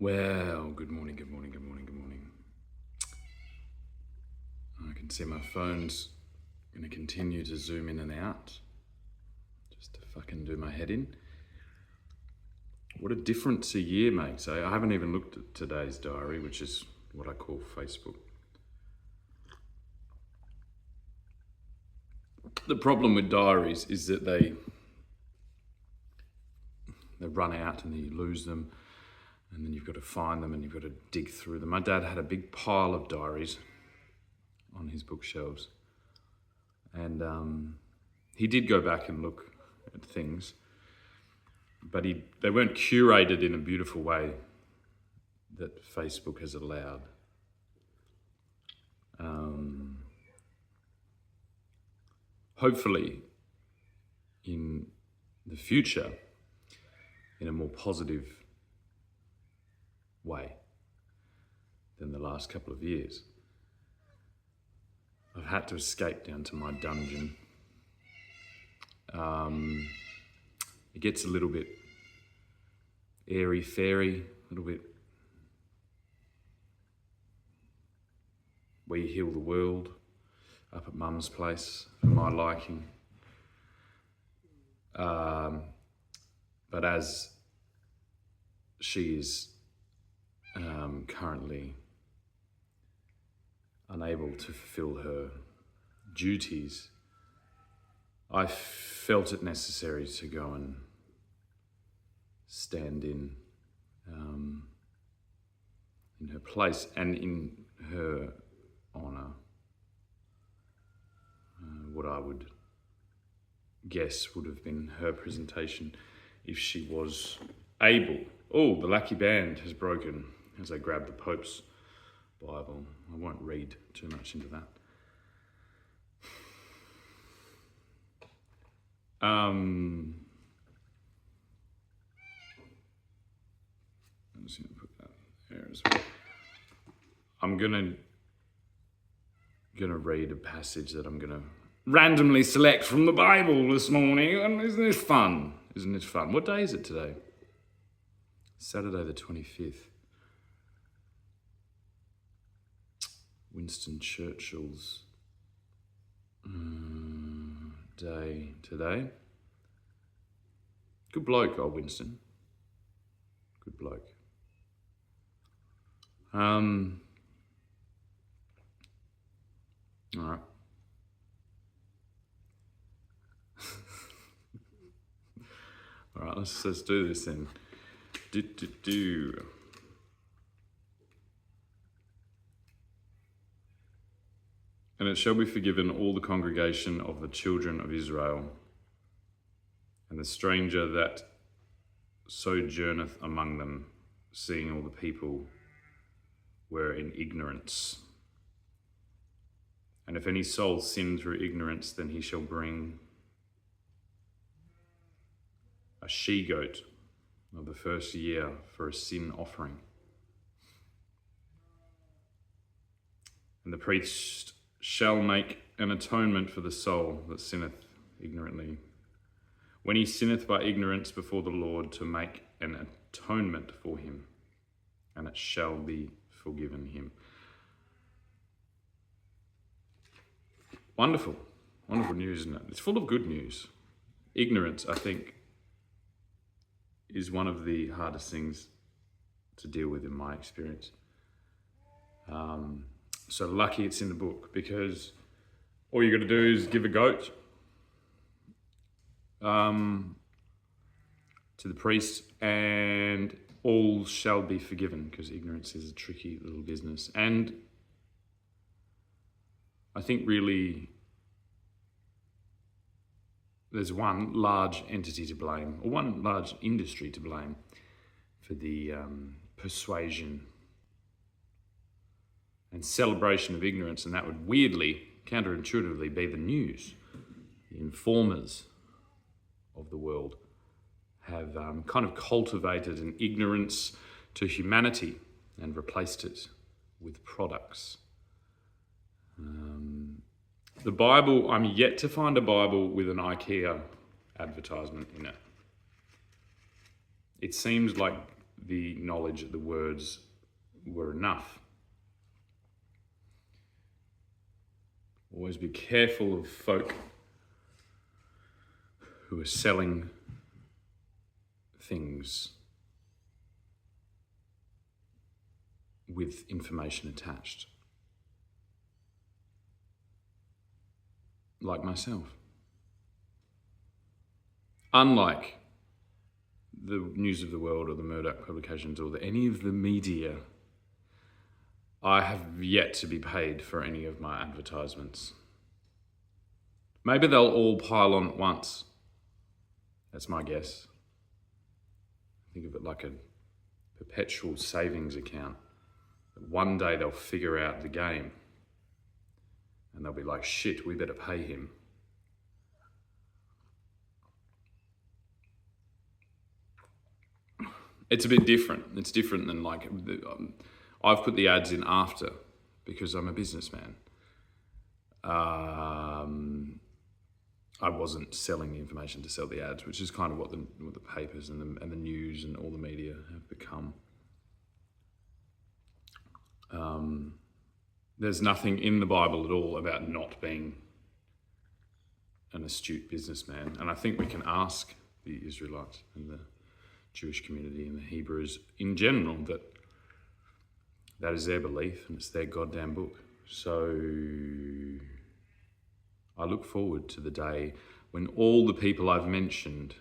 Well, good morning, good morning, good morning, good morning. I can see my phone's going to continue to zoom in and out just to fucking do my head in. What a difference a year makes. I haven't even looked at today's diary, which is what I call Facebook. The problem with diaries is that they run out and then you lose them, and then you've got to find them and you've got to dig through them. My dad had a big pile of diaries on his bookshelves, and he did go back and look at things, but they weren't curated in a beautiful way that Facebook has allowed. Hopefully, in the future, in a more positive way than the last couple of years. I've had to escape down to my dungeon. It gets a little bit airy-fairy, a little bit We Heal the World up at Mum's place for my liking. But as she is currently unable to fulfill her duties, I felt it necessary to go and stand in her place and in her honour, what I would guess would have been her presentation if she was able. Oh, the lucky band has broken as I grab the Pope's Bible. I won't read too much into that. I'm just going to put that there as well. I'm gonna read a passage that I'm gonna randomly select from the Bible this morning. And isn't this fun? Isn't it fun? What day is it today? Saturday the 25th. Winston Churchill's day today. Good bloke, old Winston. Good bloke. All right. All right, let's do this then. And it shall be forgiven all the congregation of the children of Israel, and the stranger that sojourneth among them, seeing all the people were in ignorance. And if any soul sin through ignorance, then he shall bring a she-goat of the first year for a sin offering. And the priest shall make an atonement for the soul that sinneth ignorantly, when he sinneth by ignorance before the Lord, to make an atonement for him, and it shall be forgiven him. Wonderful, wonderful news, isn't it? It's full of good news. Ignorance, I think, is one of the hardest things to deal with in my experience. So lucky it's in the book, because all you got to do is give a goat to the priest, and all shall be forgiven, because ignorance is a tricky little business. And I think really there's one large entity to blame, or one large industry to blame, for the persuasion and celebration of ignorance, and that would weirdly, counterintuitively, be the news. The informers of the world have kind of cultivated an ignorance to humanity and replaced it with products. The Bible, I'm yet to find a Bible with an IKEA advertisement in it. It seems like the knowledge that the words were enough. Always be careful of folk who are selling things with information attached. Like myself. Unlike the News of the World or the Murdoch publications or any of the media, I have yet to be paid for any of my advertisements. Maybe they'll all pile on at once. That's my guess. Think of it like a perpetual savings account. One day they'll figure out the game and they'll be like, shit, we better pay him. It's a bit different. It's different than like, I've put the ads in after because I'm a businessman. I wasn't selling the information to sell the ads, which is kind of what the papers and the news and all the media have become. There's nothing in the Bible at all about not being an astute businessman. And I think we can ask the Israelites and the Jewish community and the Hebrews in general that is their belief and it's their goddamn book. So I look forward to the day when all the people I've mentioned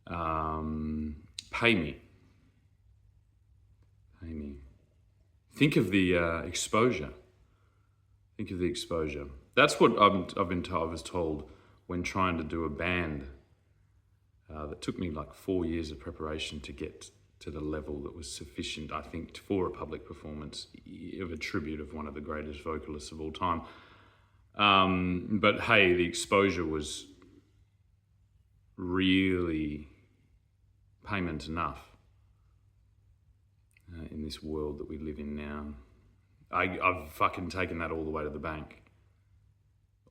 pay me. Think of the exposure. Think of the exposure. That's what I was told when trying to do a band that took me like 4 years of preparation to get to the level that was sufficient, I think, for a public performance of a tribute of one of the greatest vocalists of all time. But hey, the exposure was really payment enough in this world that we live in now. I've fucking taken that all the way to the bank.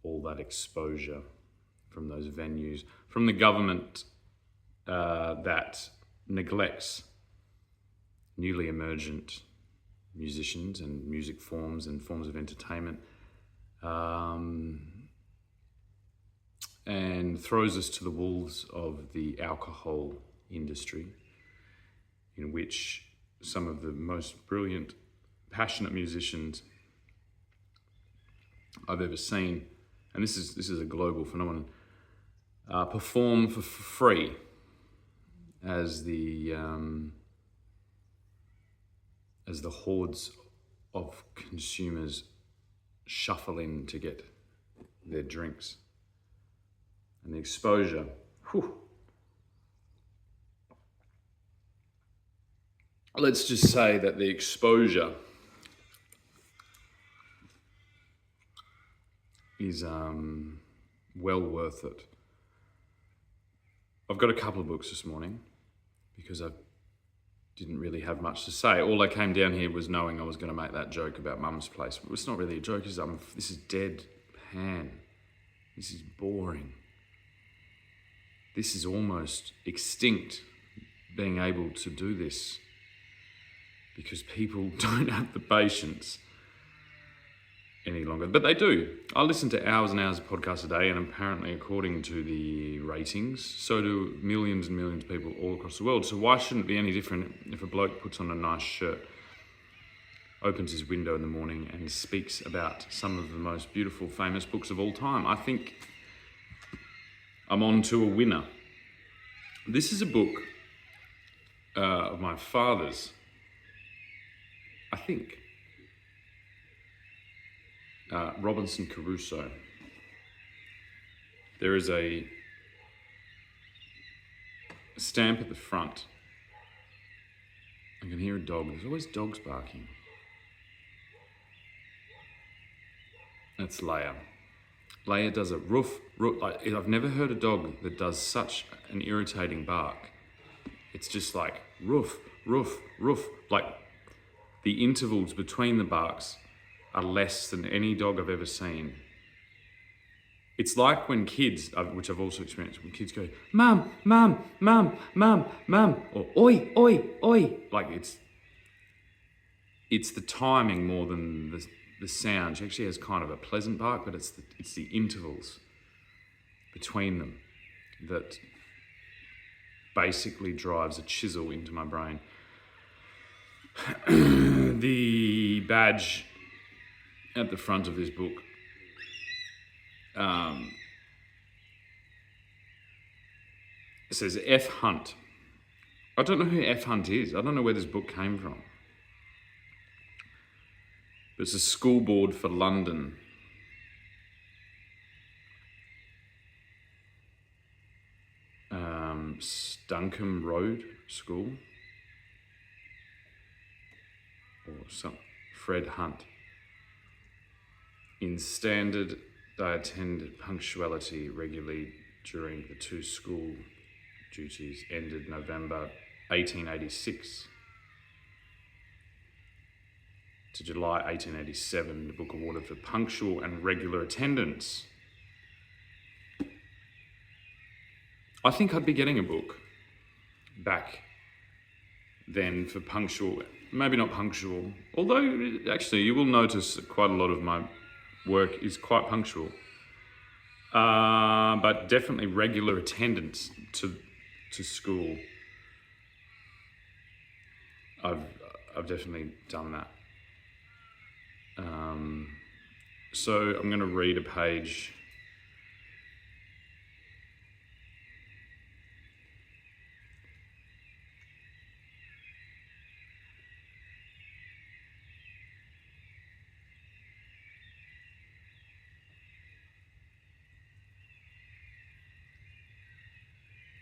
All that exposure from those venues, from the government that neglects newly emergent musicians and music forms and forms of entertainment, and throws us to the wolves of the alcohol industry, in which some of the most brilliant, passionate musicians I've ever seen, and this is a global phenomenon, perform for free as the hordes of consumers shuffle in to get their drinks. And the exposure, whew. Let's just say that the exposure is well worth it. I've got a couple of books this morning because I didn't really have much to say. All I came down here was knowing I was going to make that joke about Mum's Place. But it's not really a joke. This is dead pan. This is boring. This is almost extinct, being able to do this, because people don't have the patience any longer. But they do. I listen to hours and hours of podcasts a day, and apparently, according to the ratings, so do millions and millions of people all across the world. So why shouldn't it be any different if a bloke puts on a nice shirt, opens his window in the morning and speaks about some of the most beautiful, famous books of all time? I think I'm on to a winner. This is a book of my father's, I think. Robinson Crusoe. There is a stamp at the front. I can hear a dog. There's always dogs barking. That's Leia. Leia does a roof. I've never heard a dog that does such an irritating bark. It's just like roof, roof, roof. Like the intervals between the barks are less than any dog I've ever seen. It's like when kids, which I've also experienced, when kids go, "Mum, mum, mum, mum, mum," or "Oi, oi, oi." Like it's the timing more than the sound. She actually has kind of a pleasant bark, but it's the intervals between them that basically drives a chisel into my brain. The badge at the front of this book it says F. Hunt. I don't know who F. Hunt is. I don't know where this book came from. But it's a school board for London. Stunkham Road School. Or some Fred Hunt. In standard, they attended punctuality regularly during the 2 school duties ended November 1886 to July 1887. The book awarded for punctual and regular attendance. I think I'd be getting a book back then for punctual, maybe not punctual, although actually you will notice that quite a lot of my work is quite punctual, but definitely regular attendance to school. I've definitely done that. So I'm going to read a page.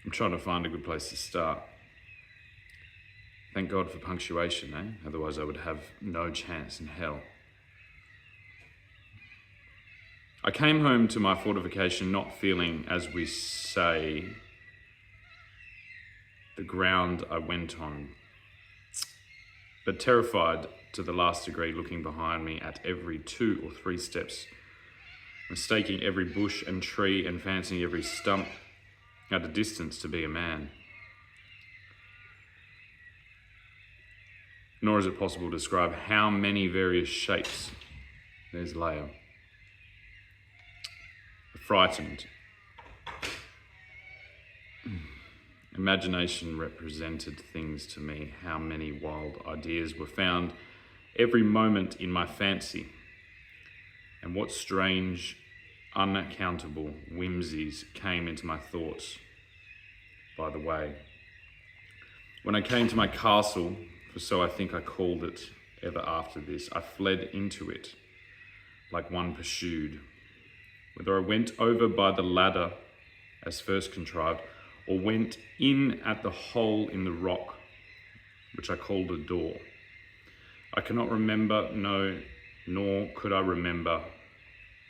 I'm trying to find a good place to start. Thank God for punctuation, eh? Otherwise I would have no chance in hell. I came home to my fortification not feeling, as we say, the ground I went on, but terrified to the last degree, looking behind me at every 2 or 3 steps, mistaking every bush and tree and fancying every stump at a distance to be a man. Nor is it possible to describe how many various shapes. There's Leia. Frightened. Imagination represented things to me, how many wild ideas were found every moment in my fancy, and what strange, unaccountable whimsies came into my thoughts by the way. When I came to my castle, for so I think I called it ever after this, I fled into it like one pursued. Whether I went over by the ladder as first contrived, or went in at the hole in the rock, which I called a door, I cannot remember, no, nor could I remember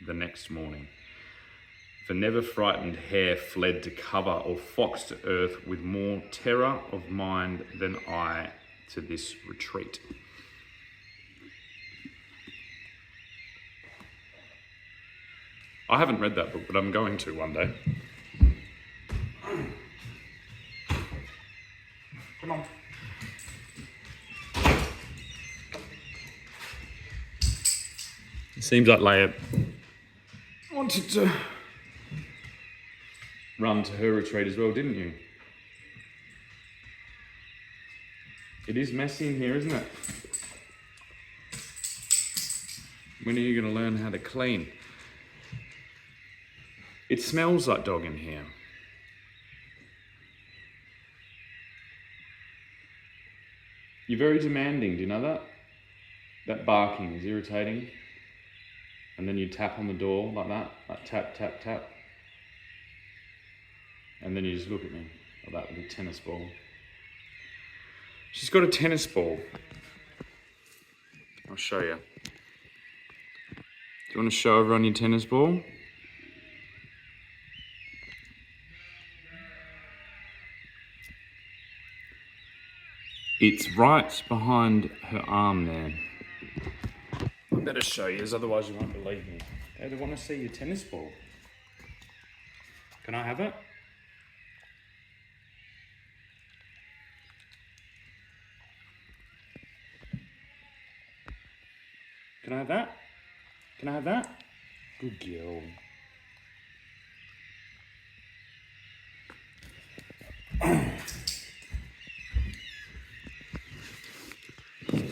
the next morning. For never frightened hare fled to cover, or fox to earth with more terror of mind than I to this retreat. I haven't read that book, but I'm going to one day. Come on. It seems like Leia wanted to run to her retreat as well, didn't you? It is messy in here, isn't it? When are you going to learn how to clean? It smells like dog in here. You're very demanding, do you know that? That barking is irritating. And then you tap on the door like that, like tap, tap, tap. And then you just look at me like that with a tennis ball. She's got a tennis ball. I'll show you. Do you want to show everyone your tennis ball? It's right behind her arm there. I better show you, otherwise you won't believe me. They want to see your tennis ball. Can I have it? Can I have that? Can I have that? Good girl.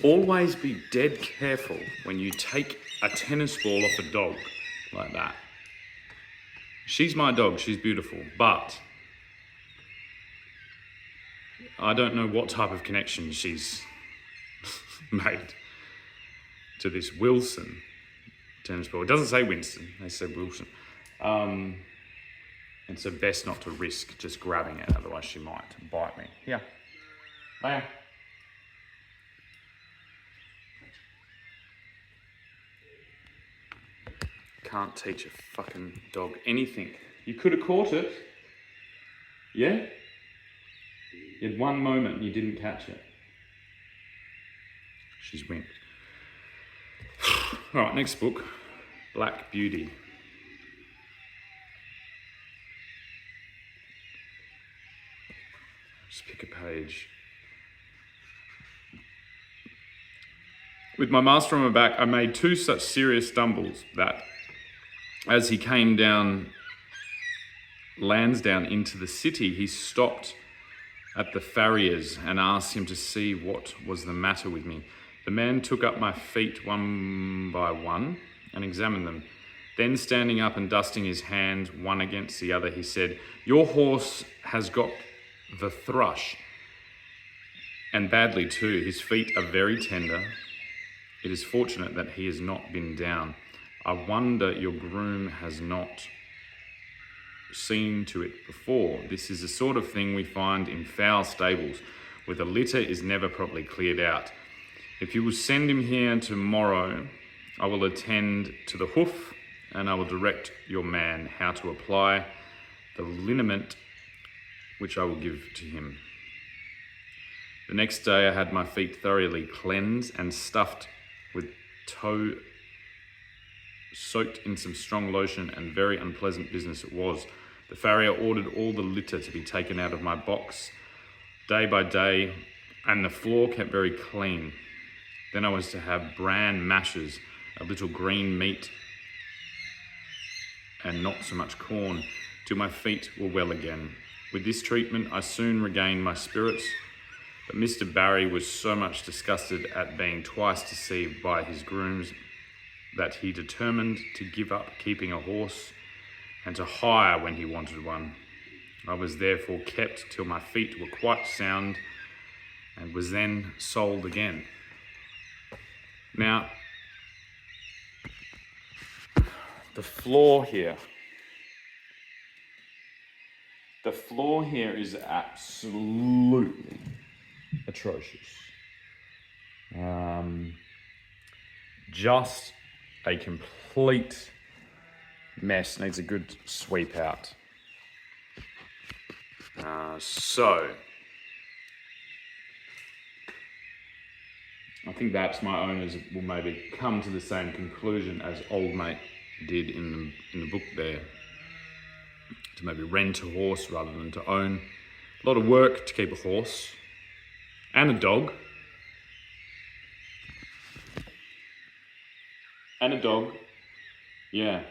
Always be dead careful when you take a tennis ball off a dog like that. She's my dog, she's beautiful, but I don't know what type of connection she's made to this Wilson tennis ball. It doesn't say Winston, they say Wilson. And so best not to risk just grabbing it, otherwise she might bite me. Here, Leia. Can't teach a fucking dog anything. You could have caught it. Yeah? You had one moment and you didn't catch it. She's winked. All right, next book, Black Beauty. Just pick a page. With my master on my back, I made 2 such serious stumbles that as he came down Lansdowne into the city, he stopped at the farrier's and asked him to see what was the matter with me. The man took up my feet one by one and examined them. Then, standing up and dusting his hands one against the other, he said, "Your horse has got the thrush, and badly too. His feet are very tender. It is fortunate that he has not been down. I wonder your groom has not seen to it before. This is the sort of thing we find in foul stables, where the litter is never properly cleared out. If you will send him here tomorrow, I will attend to the hoof, and I will direct your man how to apply the liniment which I will give to him." The next day I had my feet thoroughly cleansed and stuffed with tow, soaked in some strong lotion, and very unpleasant business it was. The farrier ordered all the litter to be taken out of my box day by day, and the floor kept very clean. Then I was to have bran mashes, a little green meat, and not so much corn, till my feet were well again. With this treatment I soon regained my spirits, but Mr. Barry was so much disgusted at being twice deceived by his grooms that he determined to give up keeping a horse and to hire when he wanted one. I was therefore kept till my feet were quite sound and was then sold again. Now, the floor here is absolutely atrocious. Just a complete mess, needs a good sweep out. So I think perhaps my owners will maybe come to the same conclusion as old mate did in the book there, to maybe rent a horse rather than to own. A lot of work to keep a horse and a dog. And a dog, yeah.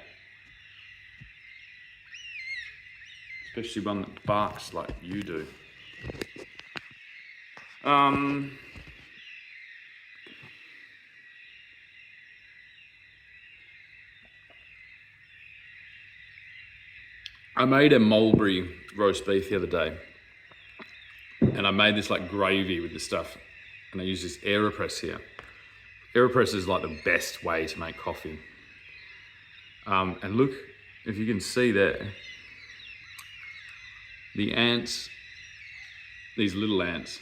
Especially one that barks like you do. I made a mulberry roast beef the other day, and I made this like gravy with the stuff, and I used this AeroPress here. AeroPress is like the best way to make coffee. And look, if you can see there, the ants, these little ants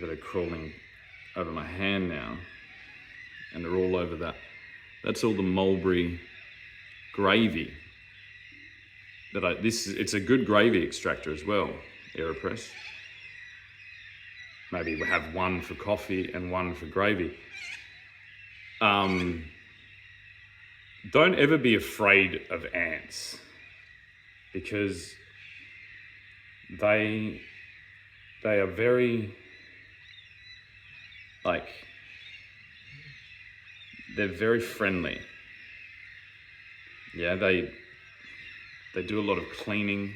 that are crawling over my hand now, and they're all over that. That's all the mulberry gravy. It's a good gravy extractor as well, AeroPress. Maybe we have one for coffee and one for gravy. Don't ever be afraid of ants. because they are very, like, they're very friendly. Yeah, they do a lot of cleaning.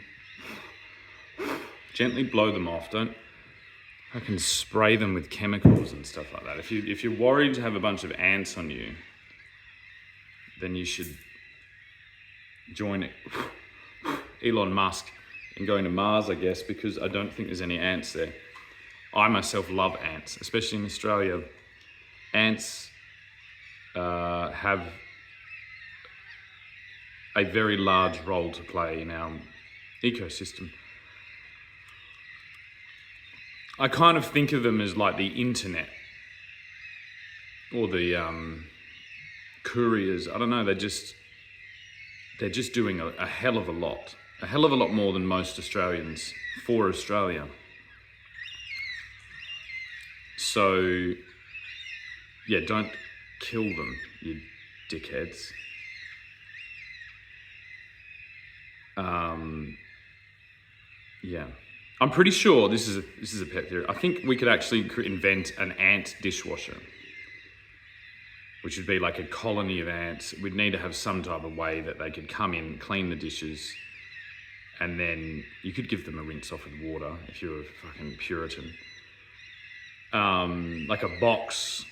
Gently blow them off. Don't fucking spray them with chemicals and stuff like that. If you're worried to have a bunch of ants on you, then you should join Elon Musk in going to Mars, I guess, because I don't think there's any ants there. I myself love ants, especially in Australia. Ants have a very large role to play in our ecosystem. I kind of think of them as like the internet or the couriers. I don't know, they're just doing a hell of a lot more than most Australians for Australia. So, yeah, don't kill them, you dickheads. Yeah. I'm pretty sure this is a pet theory. I think we could actually invent an ant dishwasher, which would be like a colony of ants. We'd need to have some type of way that they could come in, clean the dishes, and then you could give them a rinse off with water if you're a fucking Puritan. Like a box,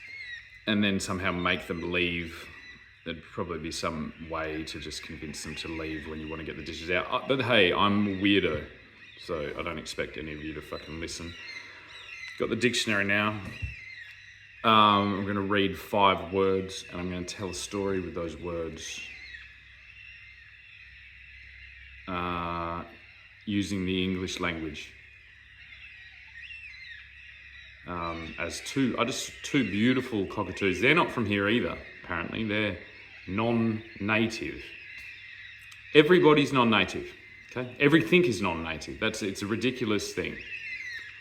and then somehow make them leave. There'd probably be some way to just convince them to leave when you want to get the dishes out. But hey, I'm a weirdo, so I don't expect any of you to fucking listen. Got the dictionary now. I'm going to read 5 words, and I'm going to tell a story with those words. Using the English language. As two beautiful cockatoos. They're not from here either, apparently. They're non-native. Everybody's non-native, okay? Everything is non-native. It's a ridiculous thing.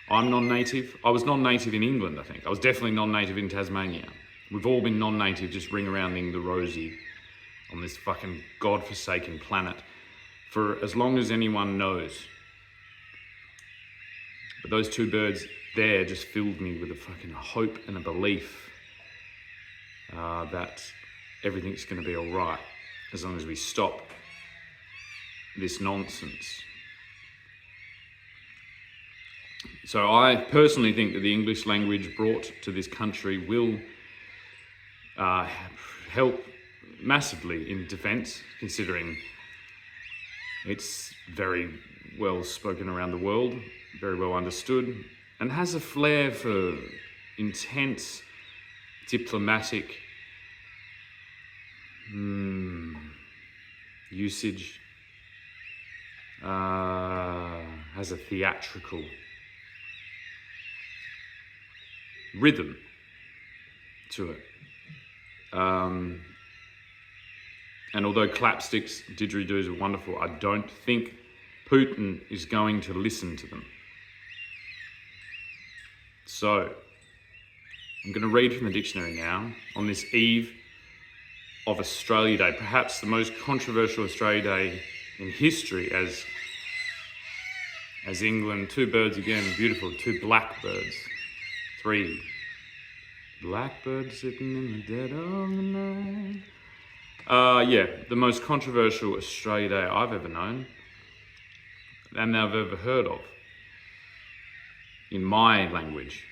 I'm non-native. I was non-native in England, I think. I was definitely non-native in Tasmania. We've all been non-native, just ring-arounding the rosy on this fucking godforsaken planet for as long as anyone knows. But those 2 birds there just filled me with a fucking hope and a belief that everything's going to be all right as long as we stop this nonsense. So I personally think that the English language brought to this country will help massively in defence, considering it's very well spoken around the world, very well understood, and has a flair for intense diplomatic usage, has a theatrical rhythm to it. And although clapsticks, didgeridoos are wonderful, I don't think Putin is going to listen to them. So, I'm going to read from the dictionary now on this eve of Australia Day, perhaps the most controversial Australia Day in history, as England, 2 birds again, beautiful, 2 blackbirds, 3 blackbirds sitting in the dead of the night. Yeah, the most controversial Australia Day I've ever known and I've ever heard of in my language.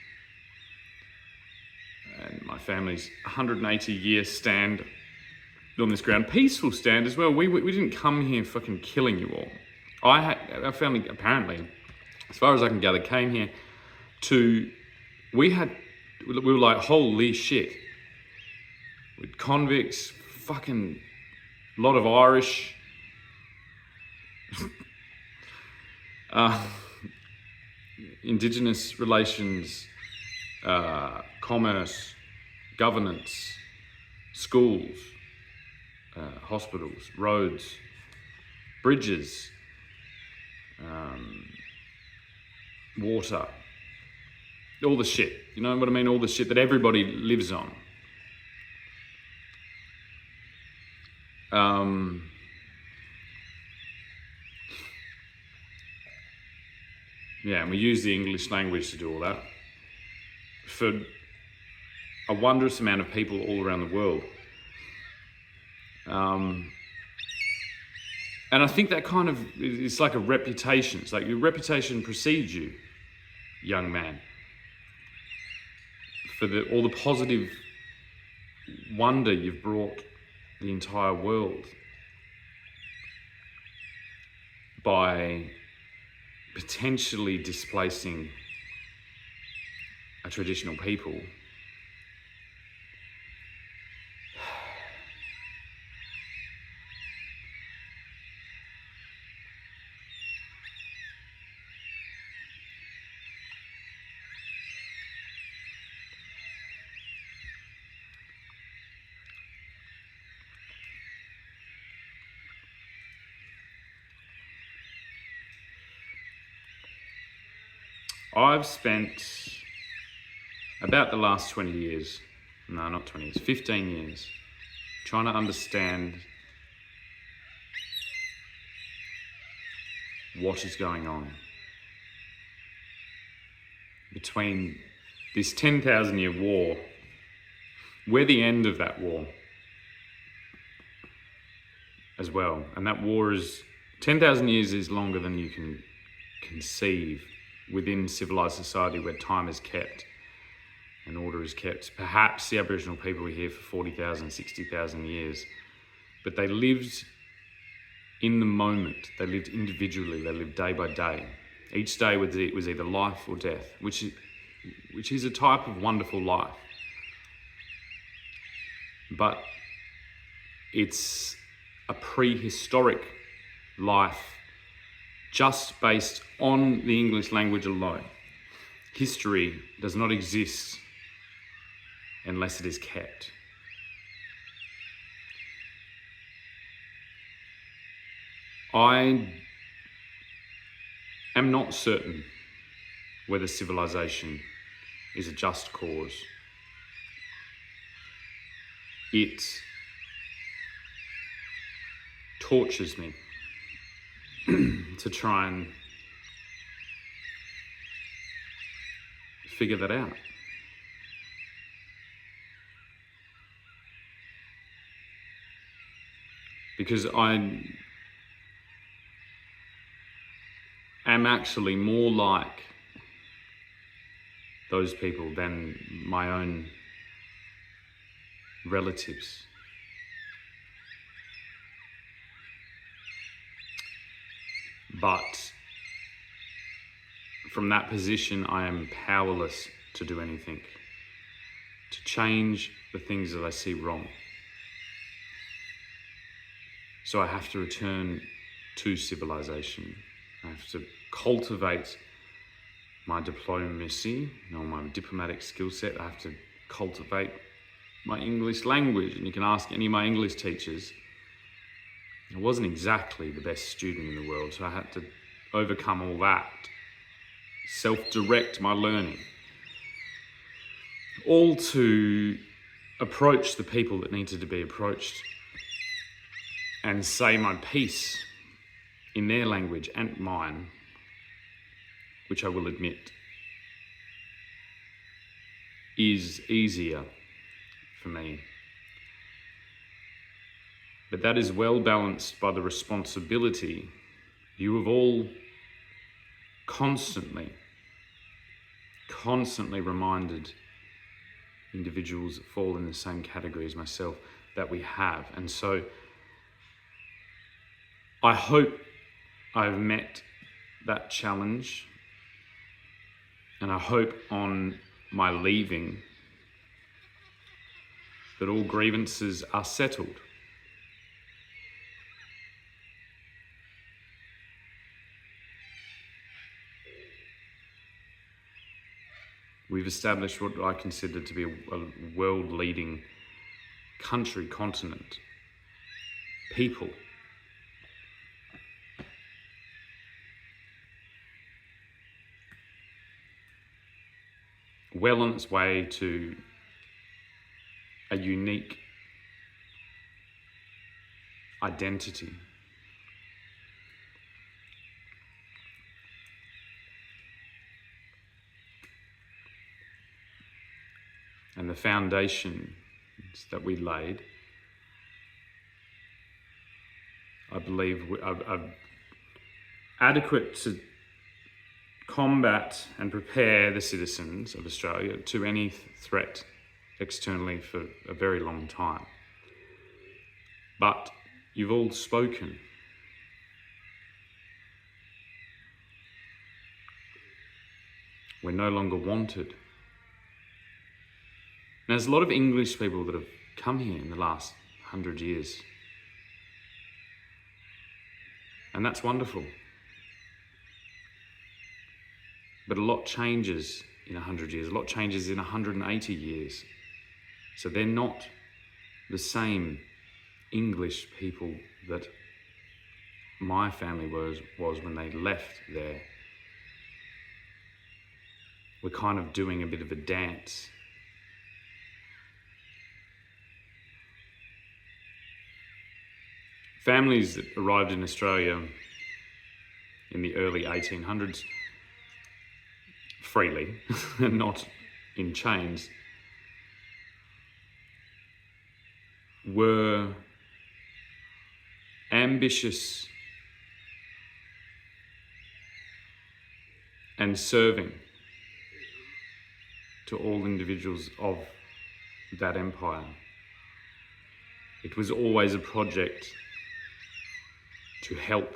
And my family's 180-year stand on this ground, peaceful stand as well. We didn't come here fucking killing you all. Our family, apparently, as far as I can gather, came here we were like, holy shit. With convicts, fucking lot of Irish, Indigenous relations, commerce, governance, schools, hospitals, roads, bridges, water, all the shit, you know what I mean? All the shit that everybody lives on. Yeah, and we use the English language to do all that for a wondrous amount of people all around the world. And I think that kind of, it's like a reputation. It's like your reputation precedes you, young man, for all the positive wonder you've brought the entire world by potentially displacing a traditional people. I've spent about the last 20 years, no, not 20 years, 15 years, trying to understand what is going on between this 10,000 year war. We're the end of that war as well. And that war is, 10,000 years is longer than you can conceive within civilized society where time is kept and order is kept. Perhaps the Aboriginal people were here for 40,000, 60,000 years, but they lived in the moment. They lived individually. They lived day by day. Each day was either life or death, which is a type of wonderful life. But it's a prehistoric life just based on the English language alone. History does not exist unless it is kept. I am not certain whether civilization is a just cause. It tortures me to try and figure that out. Because I am actually more like those people than my own relatives. But from that position, I am powerless to do anything, to change the things that I see wrong. So I have to return to civilization. I have to cultivate my diplomacy, my diplomatic skill set. I have to cultivate my English language. And you can ask any of my English teachers. I wasn't exactly the best student in the world, so I had to overcome all that, self-direct my learning, all to approach the people that needed to be approached and say my piece in their language and mine, which I will admit is easier for me. But that is well balanced by the responsibility you have all constantly reminded individuals that fall in the same category as myself that we have. And so I hope I've met that challenge, and I hope on my leaving that all grievances are settled. We've established what I consider to be a world-leading country, continent, people. Well on its way to a unique identity. and the foundations that we laid, I believe, are adequate to combat and prepare the citizens of Australia to any threat externally for a very long time. But you've all spoken. We're no longer wanted. And there's a lot of English people that have come here in the last 100 years. And that's wonderful. But a lot changes in 100 years. A lot changes in 180 years. So they're not the same English people that my family was when they left there. We're kind of doing a bit of a dance. Families that arrived in Australia in the early 1800s freely, not in chains, were ambitious and serving to all individuals of that empire. It was always a project to help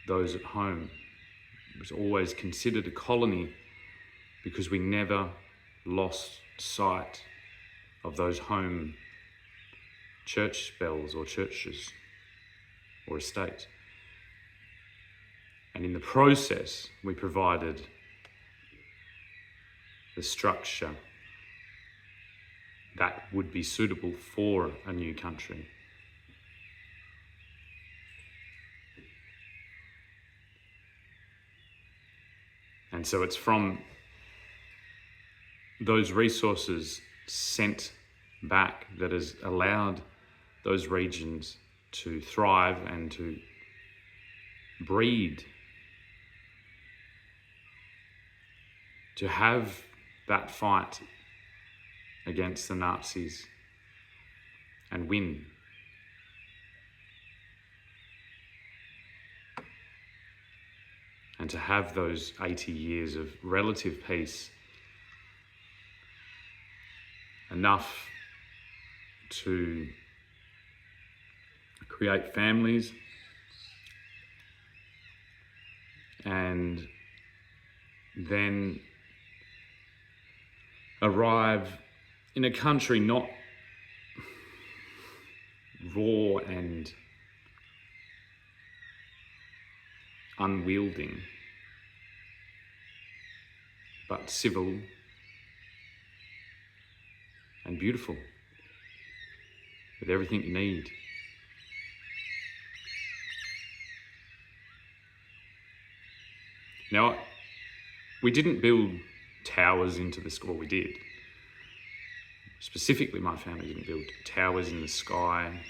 those at home. It was always considered a colony because we never lost sight of those home church bells or churches or estates. And in the process, we provided the structure that would be suitable for a new country. And so it's from those resources sent back that has allowed those regions to thrive and to breed, to have that fight against the Nazis and win. And to have those 80 years of relative peace, enough to create families and then arrive in a country not raw and unwielding, but civil and beautiful, with everything you need. Now, we didn't build towers into the sky. Well, we did. Specifically, my family didn't build towers in the sky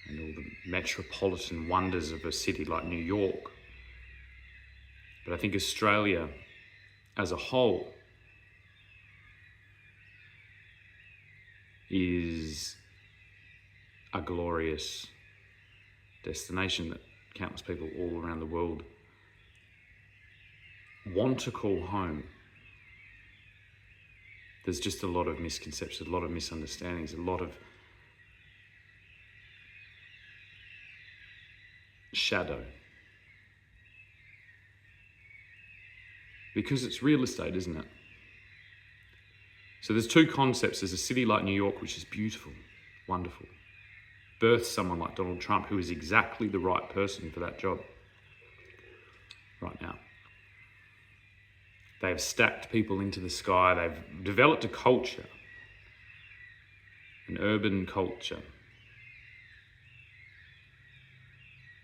and all the metropolitan wonders of a city like New York. But I think Australia as a whole is a glorious destination that countless people all around the world want to call home. There's just a lot of misconceptions, a lot of misunderstandings, a lot of shadow. Because it's real estate, isn't it? So there's two concepts. There's a city like New York, which is beautiful, wonderful. Births someone like Donald Trump, who is exactly the right person for that job right now. They have stacked people into the sky. They've developed a culture, an urban culture,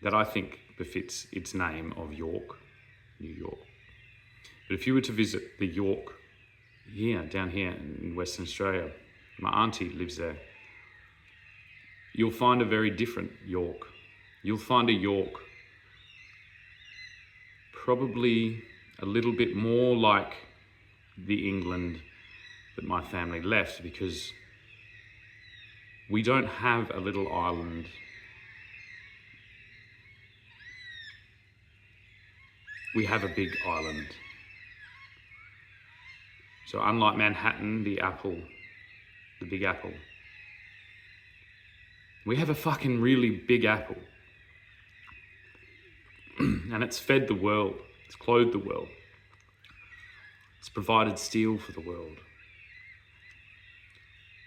that I think befits its name of York, New York. But if you were to visit the York down here in Western Australia, my auntie lives there, you'll find a very different York. You'll find a York probably a little bit more like the England that my family left, because we don't have a little island. We have a big island. So unlike Manhattan, the Big Apple, we have a fucking really big apple. And it's fed the world, it's clothed the world, it's provided steel for the world.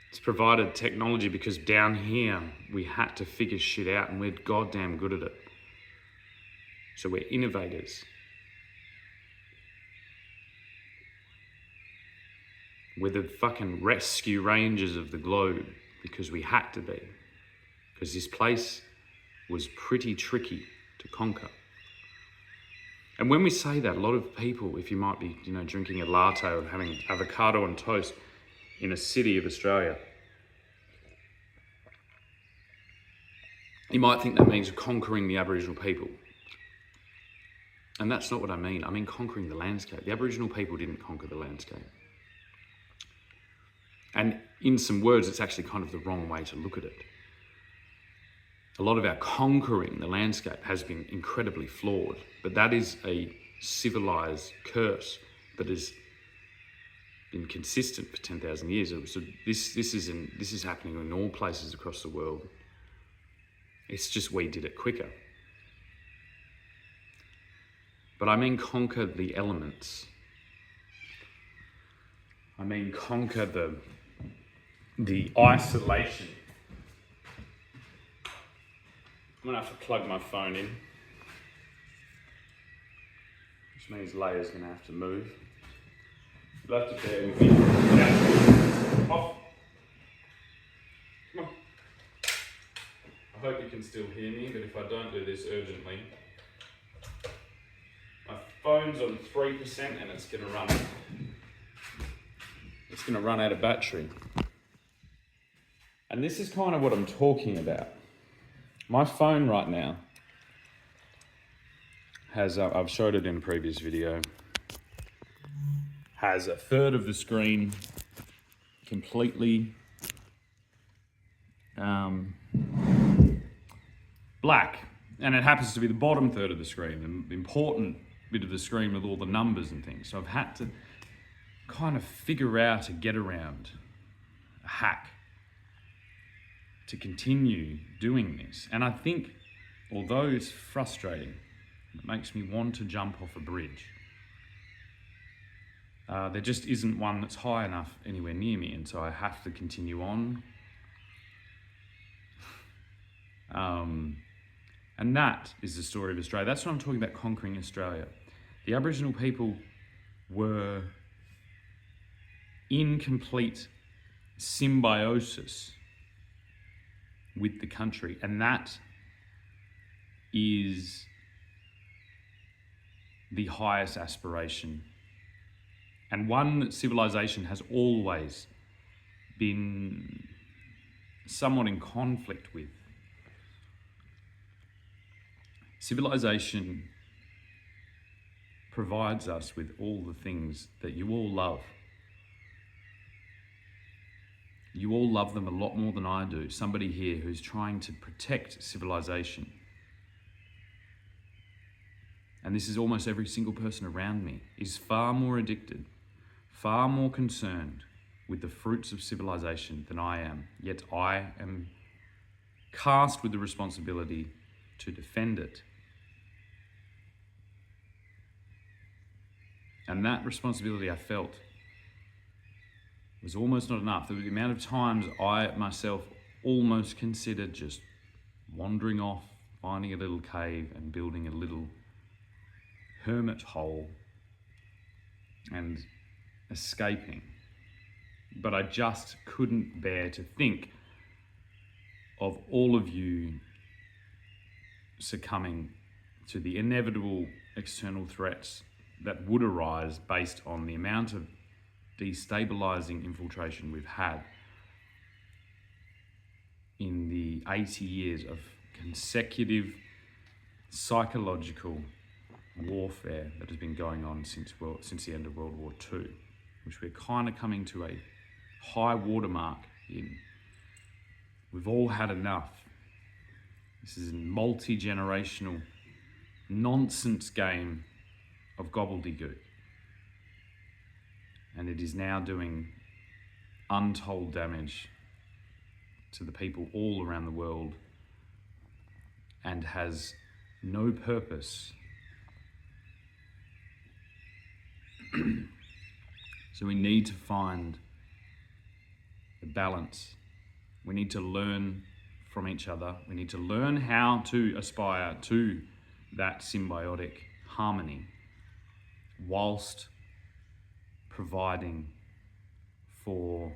It's provided technology, because down here we had to figure shit out, and we're goddamn good at it. So we're innovators. We're the fucking rescue rangers of the globe, because we had to be. Because this place was pretty tricky to conquer. And when we say that, a lot of people, if you might be, drinking a latte or having avocado on toast in a city of Australia, you might think that means conquering the Aboriginal people. And that's not what I mean. I mean conquering the landscape. The Aboriginal people didn't conquer the landscape. And in some words, it's actually kind of the wrong way to look at it. A lot of our conquering the landscape has been incredibly flawed, but that is a civilized curse that has been consistent for 10,000 years. So this is happening in all places across the world. It's just we did it quicker. But I mean conquer the elements. I mean conquer the isolation. I'm gonna have to plug my phone in, which means Leia's gonna have to move. You'll have to bear with me. Yeah. Off. Come on. I hope you can still hear me, but if I don't do this urgently, my phone's on 3% and it's gonna run out of battery. And this is kind of what I'm talking about. My phone right now has, I've showed it in a previous video, has a third of the screen completely black. And it happens to be the bottom third of the screen, the important bit of the screen with all the numbers and things. So I've had to kind of figure out a get around, a hack, to continue doing this. And I think, although it's frustrating, it makes me want to jump off a bridge. There just isn't one that's high enough anywhere near me, and so I have to continue on. And that is the story of Australia. That's what I'm talking about, conquering Australia. The Aboriginal people were in complete symbiosis with the country, and that is the highest aspiration, and one that civilization has always been somewhat in conflict with. Civilization provides us with all the things that you all love. You all love them a lot more than I do. Somebody here who's trying to protect civilization. And this is almost every single person around me, is far more addicted, far more concerned with the fruits of civilization than I am. Yet I am cast with the responsibility to defend it. And that responsibility I felt was almost not enough. The amount of times I myself almost considered just wandering off, finding a little cave and building a little hermit hole and escaping. But I just couldn't bear to think of all of you succumbing to the inevitable external threats that would arise based on the amount of destabilizing infiltration we've had in the 80 years of consecutive psychological warfare that has been going on since the end of World War II. which we're kind of coming to a high watermark in. We've all had enough. This is a multi-generational nonsense game of gobbledygook. And it is now doing untold damage to the people all around the world and has no purpose. So we need to find the balance. We need to learn from each other. We need to learn how to aspire to that symbiotic harmony whilst providing for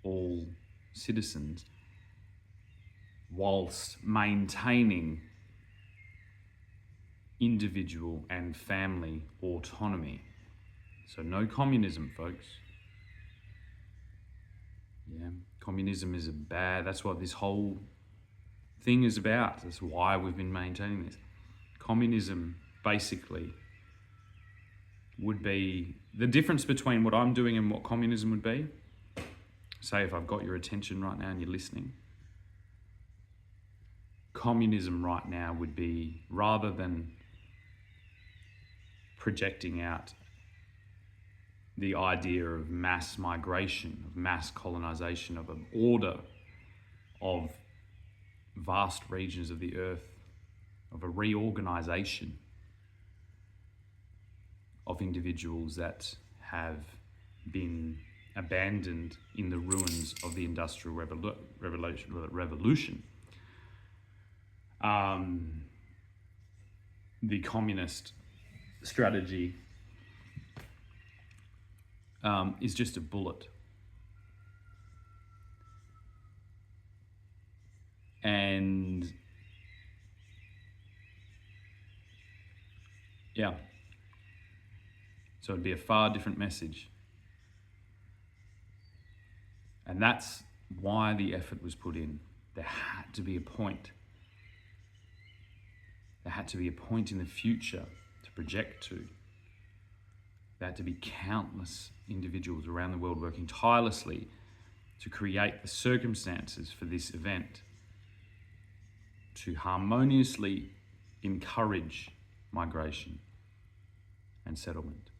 all citizens, whilst maintaining individual and family autonomy. So no communism, folks. Yeah, communism is that's what this whole thing is about. That's why we've been maintaining this. Communism basically would be the difference between what I'm doing and what communism would be. Say if I've got your attention right now and you're listening. Communism right now would be, rather than projecting out the idea of mass migration, of mass colonization, of an order of vast regions of the earth, of a reorganization of individuals that have been abandoned in the ruins of the Industrial Revolution. The communist strategy is just a bullet. And yeah, so it'd be a far different message. And that's why the effort was put in. There had to be a point. There had to be a point in the future to project to. There had to be countless individuals around the world working tirelessly to create the circumstances for this event, to harmoniously encourage migration and settlement,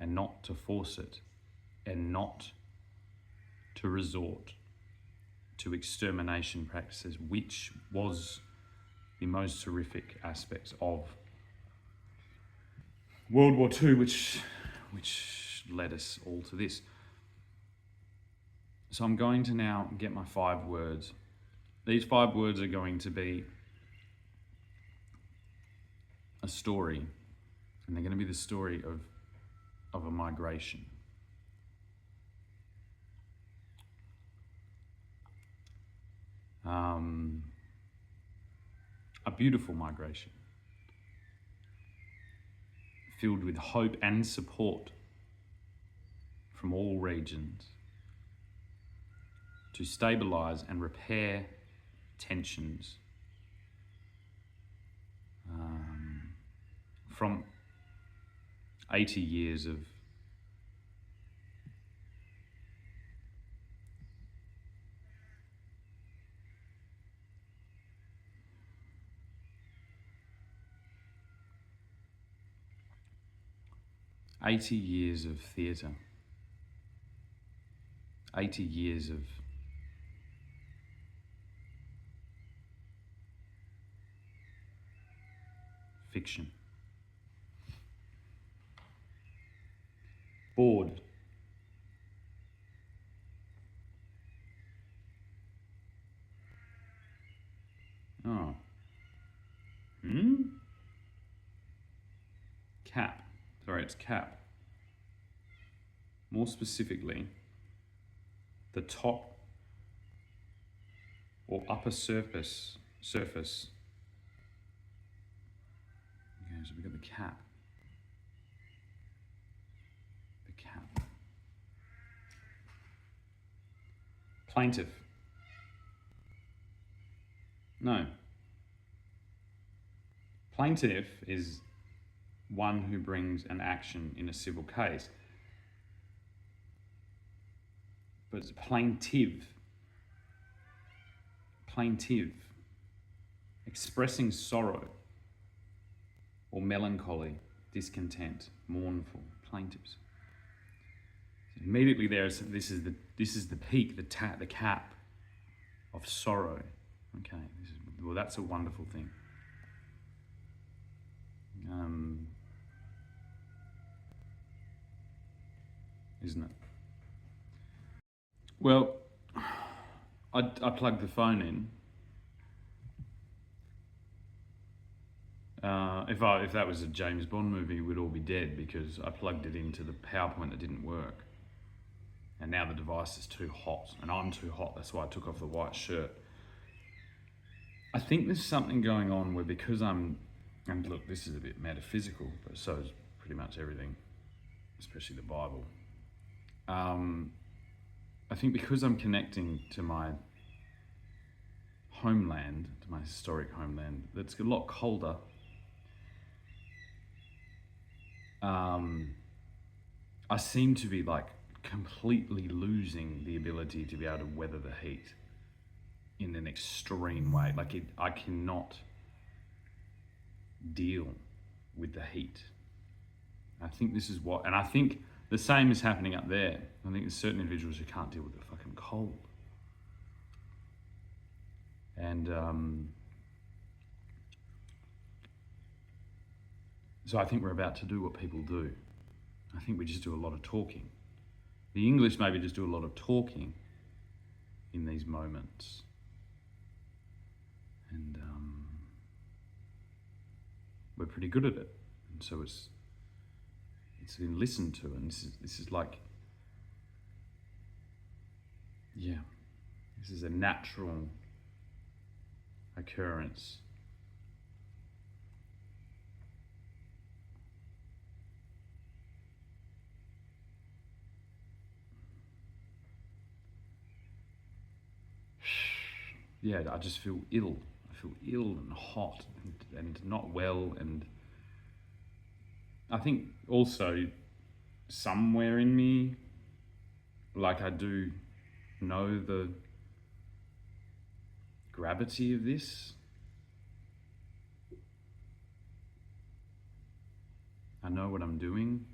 and not to force it, and not to resort to extermination practices, which was the most horrific aspects of World War II, which led us all to this. So I'm going to now get my 5 words. These 5 words are going to be a story, and they're going to be the story of a migration. A beautiful migration, filled with hope and support from all regions to stabilize and repair tensions from 80 years of theatre, 80 years of fiction. Bored. Oh. Cap. Sorry, it's cap. More specifically, the top or upper surface. Okay, so we've got the cap. The cap. Plaintiff. No. Plaintiff is one who brings an action in a civil case. But it's plaintive, expressing sorrow or melancholy, discontent, mournful, plaintives. Immediately there, this is the peak, the cap of sorrow. Okay, well, that's a wonderful thing. Isn't it? Well, I plugged the phone in. If that was a James Bond movie, we'd all be dead, because I plugged it into the PowerPoint that didn't work. And now the device is too hot, and I'm too hot. That's why I took off the white shirt. I think there's something going on where, because and look, this is a bit metaphysical, but so is pretty much everything, especially the Bible. I think because I'm connecting to my homeland, to my historic homeland, that's a lot colder. I seem to be like completely losing the ability to be able to weather the heat in an extreme way. I cannot deal with the heat. I think this is and I think the same is happening up there. I think there's certain individuals who can't deal with the fucking cold. And so I think we're about to do what people do. I think we just do a lot of talking. The English maybe just do a lot of talking in these moments. And we're pretty good at it. And so it's been listened to, and this is like, yeah, this is a natural occurrence. Yeah, I just feel ill. I feel ill and hot and not well. And I think also somewhere in me, like, I do know the gravity of this. I know what I'm doing,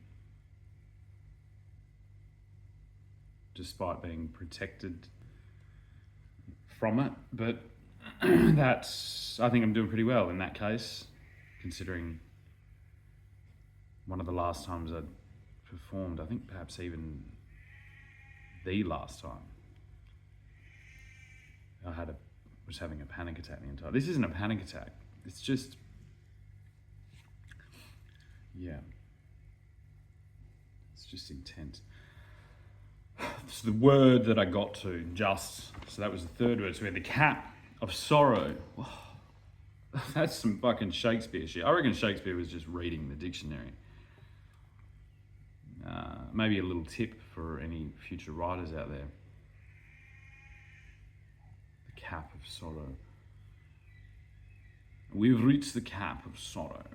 despite being protected from it. But I think I'm doing pretty well in that case, considering one of the last times I'd performed, I think perhaps even the last time, I was having a panic attack the entire. This isn't a panic attack. It's just, yeah, it's just intense. So the word that I got to, so that was the third word. So we had the cap of sorrow. Oh, that's some fucking Shakespeare shit. I reckon Shakespeare was just reading the dictionary. Maybe a little tip for any future writers out there. The cap of sorrow. We've reached the cap of sorrow.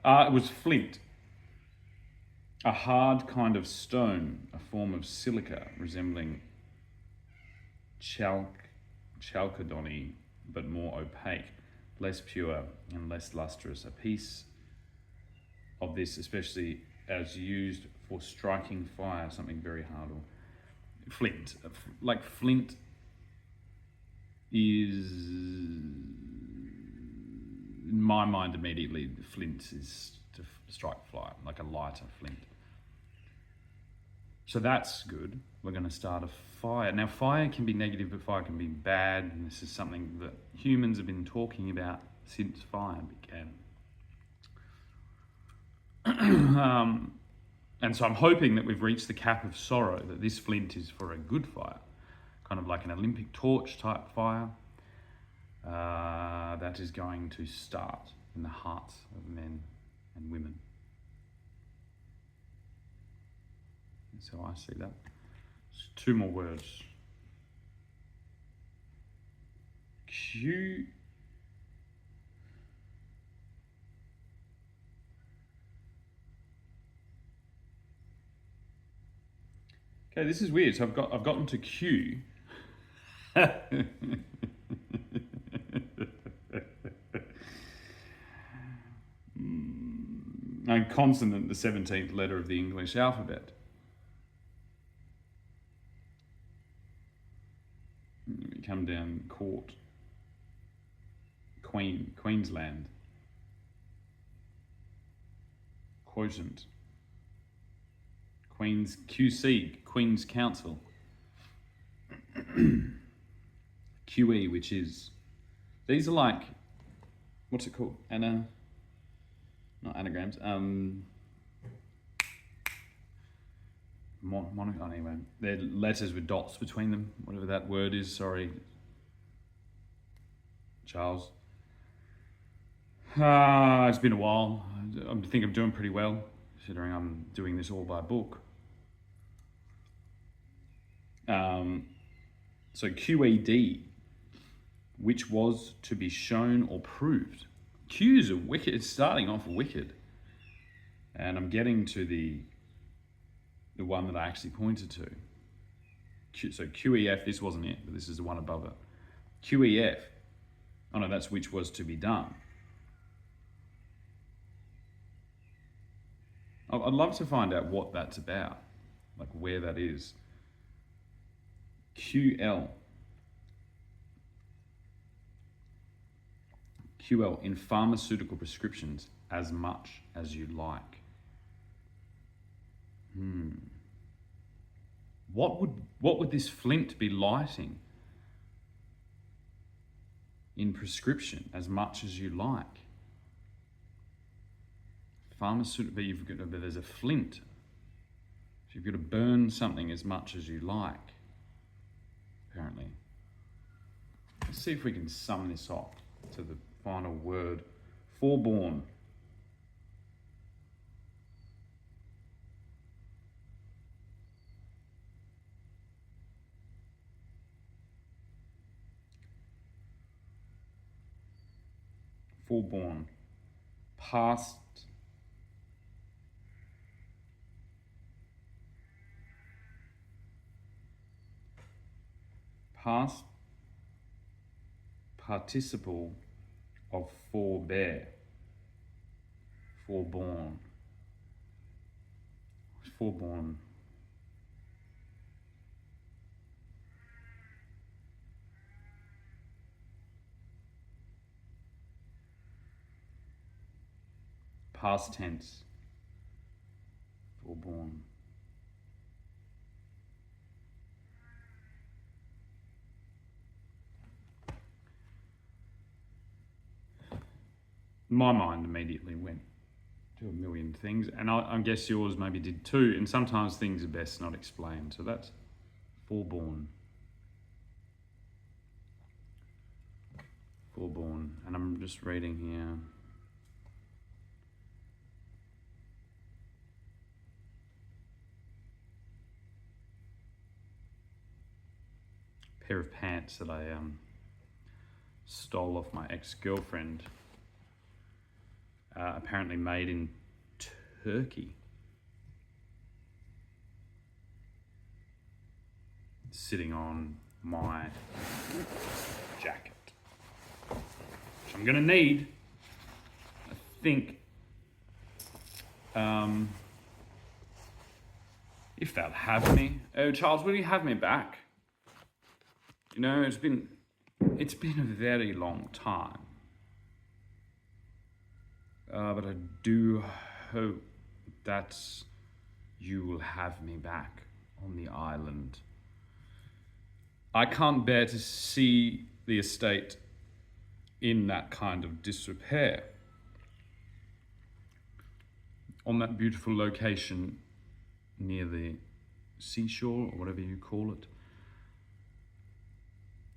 It was flint. A hard kind of stone, a form of silica resembling chalcedony, but more opaque, less pure and less lustrous. A piece of this, especially as used for striking fire, something very hard. Or flint, like flint is, in my mind immediately, flint is to strike fire, like a lighter flint. So that's good. We're going to start a fire. Now, fire can be negative, but fire can be bad. And this is something that humans have been talking about since fire began. And so I'm hoping that we've reached the cap of sorrow, that this flint is for a good fire, kind of like an Olympic torch type fire that is going to start in the hearts of men and women. And so I see that. Two more words. Okay, this is weird. So I've gotten to Q. And consonant, the 17th letter of the English alphabet. We come down court. Queensland. Quotient. Queen's QC, Queen's Council. QE, which is, these are like, what's it called? Not anagrams. Anyway, they're letters with dots between them, whatever that word is. Sorry, Charles. It's been a while. I think I'm doing pretty well, considering I'm doing this all by book. So QED, which was to be shown or proved. Q's are wicked. It's starting off wicked, and I'm getting to the one that I actually pointed to. So QEF, this wasn't it, but this is the one above it. QEF, oh no, that's which was to be done. I'd love to find out what that's about, like where that is. QL. QL, in pharmaceutical prescriptions, as much as you like. What would this flint be lighting in prescription, as much as you like? Pharmaceutical, but there's a flint. So you've got to burn something as much as you like, apparently. Let's see if we can sum this up to the final word. Forborn. Forborn. Past. Past participle of forbear. Forborn. Forborn. Past tense. Forborn. My mind immediately went to a million things, and I guess yours maybe did too, and sometimes things are best not explained. So that's forborn. Forborn. And I'm just reading here. Pair of pants that I stole off my ex-girlfriend. Apparently made in Turkey. Sitting on my jacket, which I'm gonna need, I think, if they'll have me. Oh, Charles, will you have me back? You know, it's been a very long time. But I do hope that you will have me back on the island. I can't bear to see the estate in that kind of disrepair. On that beautiful location near the seashore, or whatever you call it,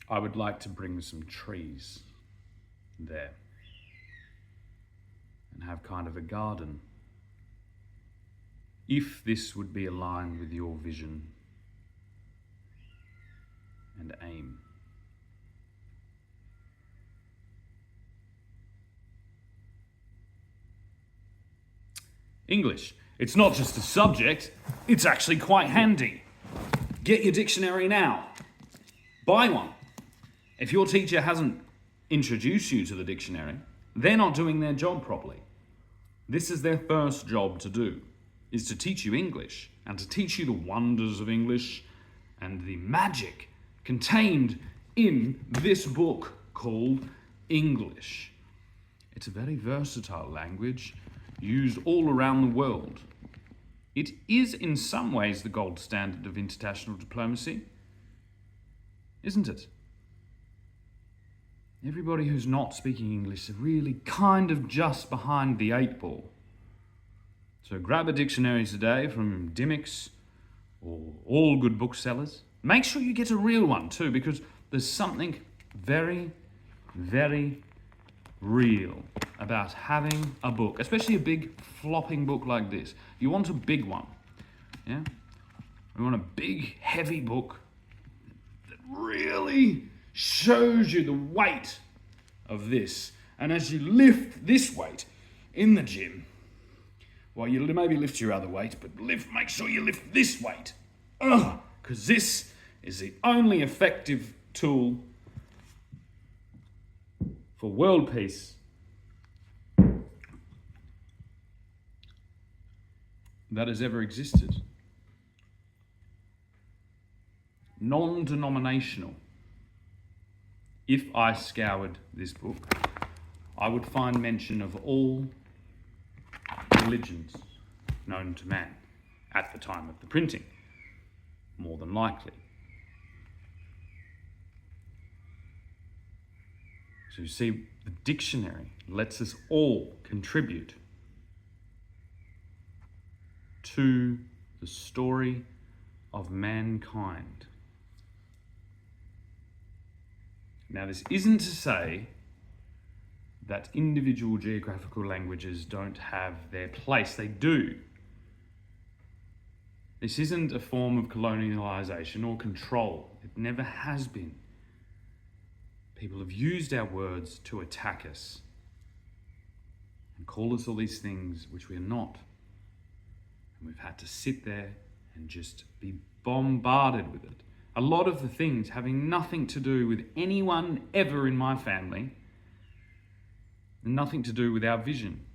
I would like to bring some trees there and have kind of a garden, if this would be aligned with your vision and aim. English. It's not just a subject, it's actually quite handy. Get your dictionary now. Buy one. If your teacher hasn't introduced you to the dictionary, they're not doing their job properly. This is their first job to do, is to teach you English and to teach you the wonders of English and the magic contained in this book called English. It's a very versatile language used all around the world. It is in some ways the gold standard of international diplomacy, isn't it? Everybody who's not speaking English is really kind of just behind the 8 ball. So grab a dictionary today from Dymocks or all good booksellers. Make sure you get a real one too, because there's something very, very real about having a book, especially a big flopping book like this. You want a big one, yeah? You want a big, heavy book that really shows you the weight of this. And as you lift this weight in the gym, well, you maybe lift your other weight, but make sure you lift this weight. Because this is the only effective tool for world peace that has ever existed. Non-denominational. If I scoured this book, I would find mention of all religions known to man at the time of the printing, more than likely. So you see, the dictionary lets us all contribute to the story of mankind. Now, this isn't to say that individual geographical languages don't have their place. They do. This isn't a form of colonialisation or control. It never has been. People have used our words to attack us and call us all these things which we are not. And we've had to sit there and just be bombarded with it. A lot of the things having nothing to do with anyone ever in my family, and nothing to do with our vision.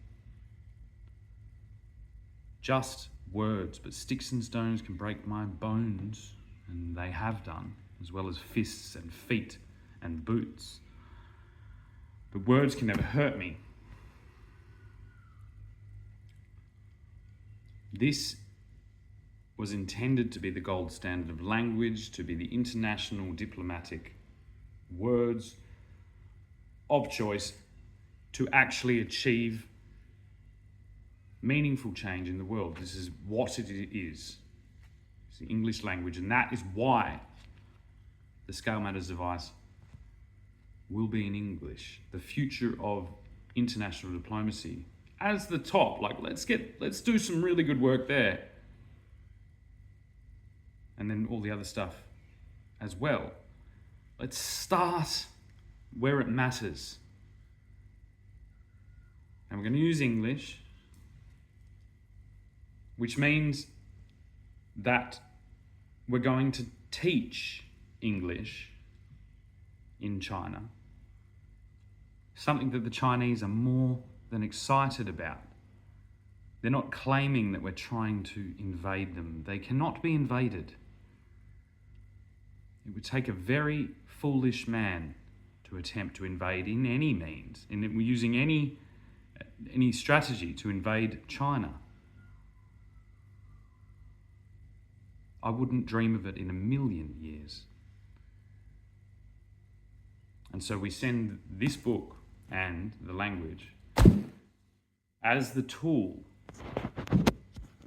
Just words, but sticks and stones can break my bones, and they have done, as well as fists and feet and boots. But words can never hurt me. This was intended to be the gold standard of language, to be the international diplomatic words of choice to actually achieve meaningful change in the world. This is what it is. It's the English language, and that is why the Scale Matters device will be in English. The future of international diplomacy as the top. Let's do some really good work there. And then all the other stuff as well. Let's start where it matters. And we're going to use English, which means that we're going to teach English in China, something that the Chinese are more than excited about. They're not claiming that we're trying to invade them. They cannot be invaded. It would take a very foolish man to attempt to invade in any means, and using any strategy to invade China. I wouldn't dream of it in a million years. And so we send this book and the language as the tool,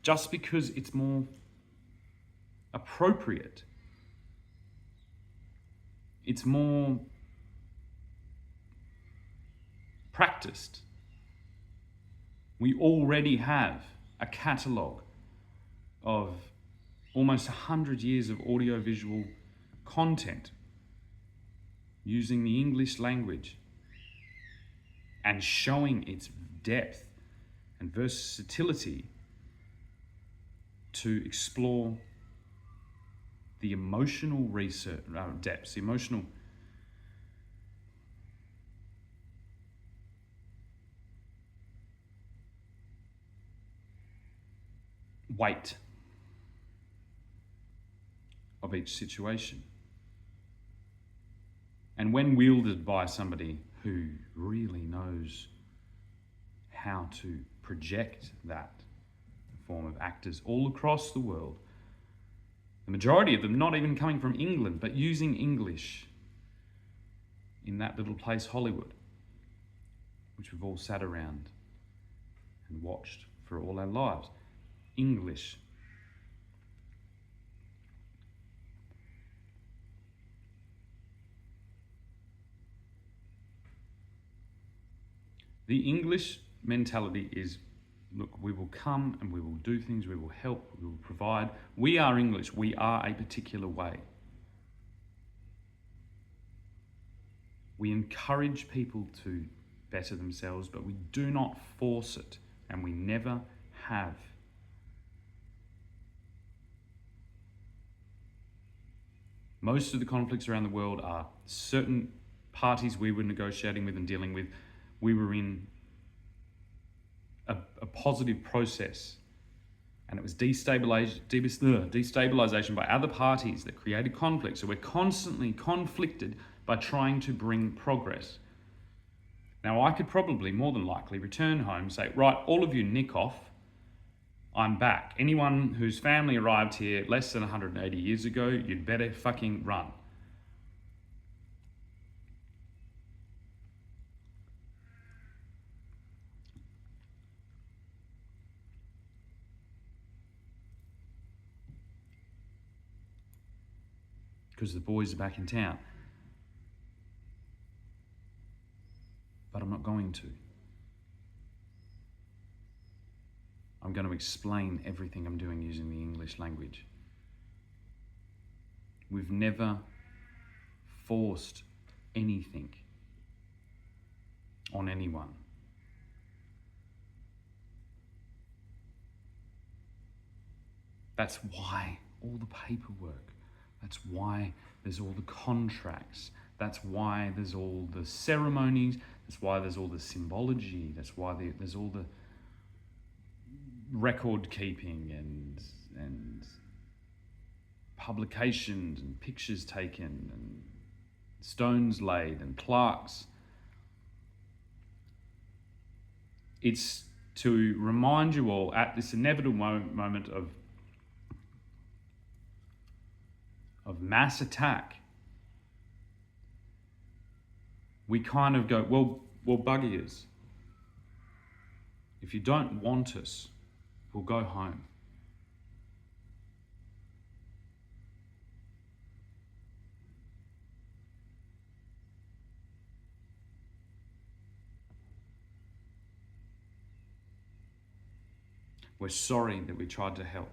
just because it's more appropriate. It's more practiced. We already have a catalogue of almost 100 years of audiovisual content using the English language and showing its depth and versatility to explore the emotional research depths, the emotional weight of each situation. And when wielded by somebody who really knows how to project that form of actors all across the world, the majority of them not even coming from England, but using English in that little place, Hollywood, which we've all sat around and watched for all our lives. English. The English mentality is, look, we will come and we will do things, we will help, we will provide. We are English, we are a particular way. We encourage people to better themselves, but we do not force it, and we never have. Most of the conflicts around the world are certain parties we were negotiating with and dealing with. We were in a positive process, and it was destabilization by other parties that created conflict. So we're constantly conflicted by trying to bring progress. Now, I could probably, more than likely, return home and say, right, all of you nick off, I'm back. Anyone whose family arrived here less than 180 years ago, you'd better fucking run. Because the boys are back in town. But I'm not going to. I'm going to explain everything I'm doing using the English language. We've never forced anything on anyone. That's why all the paperwork, that's why there's all the contracts, that's why there's all the ceremonies, that's why there's all the symbology, that's why there's all the record keeping and publications and pictures taken and stones laid and plaques. It's to remind you all at this inevitable moment of mass attack, we kind of go, well, buggy us. If you don't want us, we'll go home. We're sorry that we tried to help.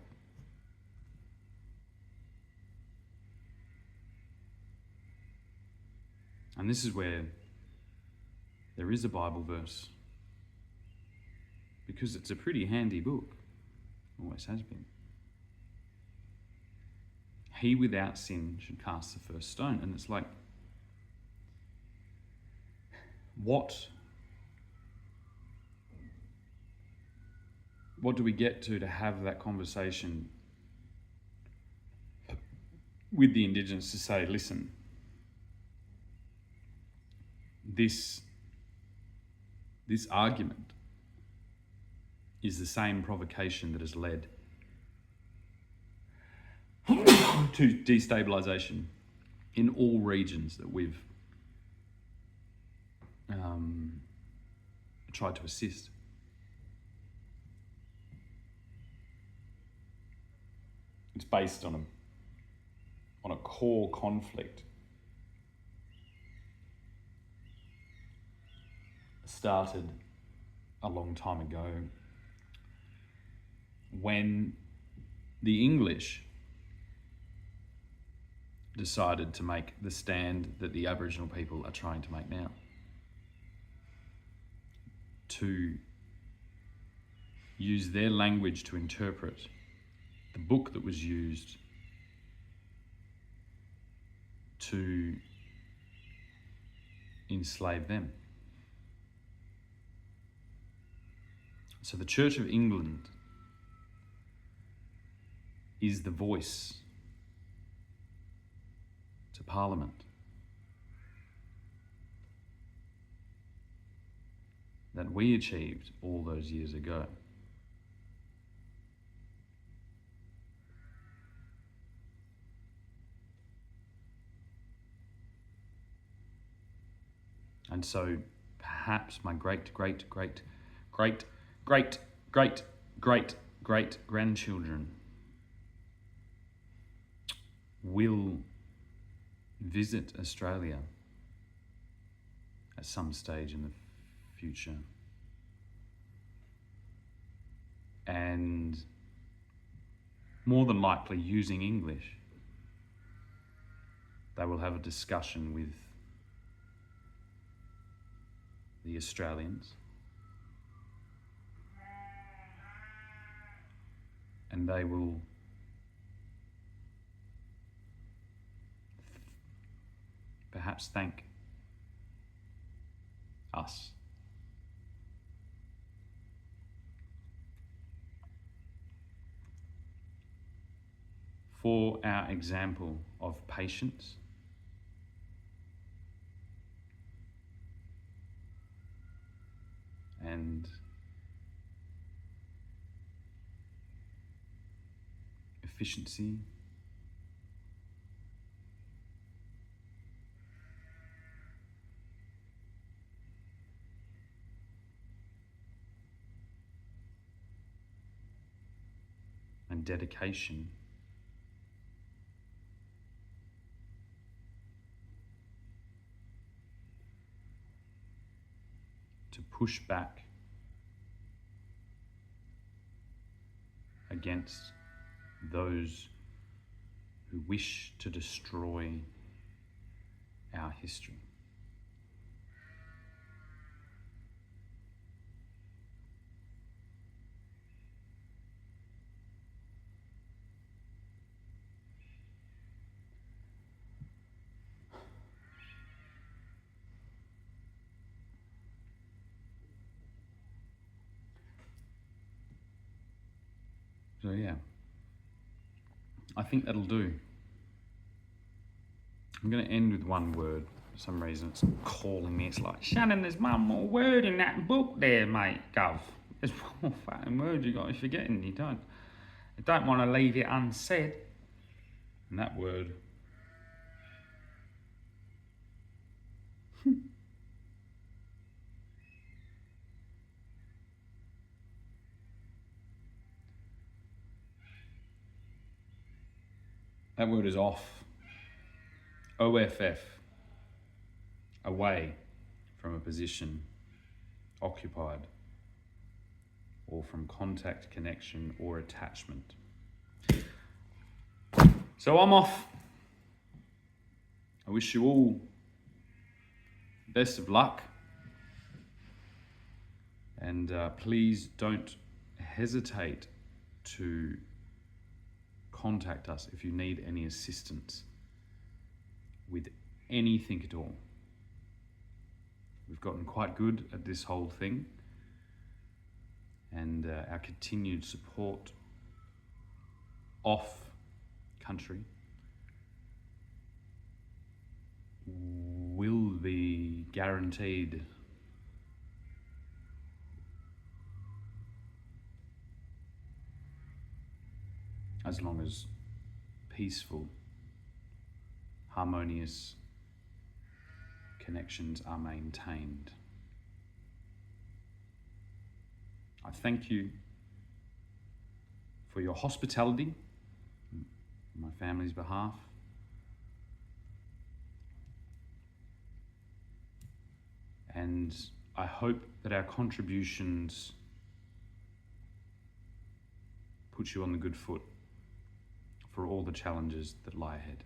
And this is where there is a Bible verse, because it's a pretty handy book, always has been. He without sin should cast the first stone. And it's like, what do we get to have that conversation with the Indigenous to say, listen, this argument is the same provocation that has led to destabilization in all regions that we've tried to assist. It's based on a core conflict started a long time ago when the English decided to make the stand that the Aboriginal people are trying to make now. To use their language to interpret the book that was used to enslave them. So the Church of England is the voice to Parliament that we achieved all those years ago. And so perhaps my great grandchildren will visit Australia at some stage in the future. And more than likely using English, they will have a discussion with the Australians, and they will perhaps thank us for our example of patience, and efficiency, and dedication to push back against those who wish to destroy our history. So yeah, I think that'll do. I'm going to end with one word. For some reason it's calling me. It's like, Shannon, there's one more word in that book there, mate, Gov. There's one more fucking word you got to be forgetting. I don't want to leave it unsaid. And that word is off. OFF. Away from a position occupied, or from contact, connection, or attachment. So I'm off. I wish you all best of luck. And please don't hesitate to contact us if you need any assistance with anything at all. We've gotten quite good at this whole thing, and our continued support off country will be guaranteed as long as peaceful, harmonious connections are maintained. I thank you for your hospitality on my family's behalf. And I hope that our contributions put you on the good foot for all the challenges that lie ahead.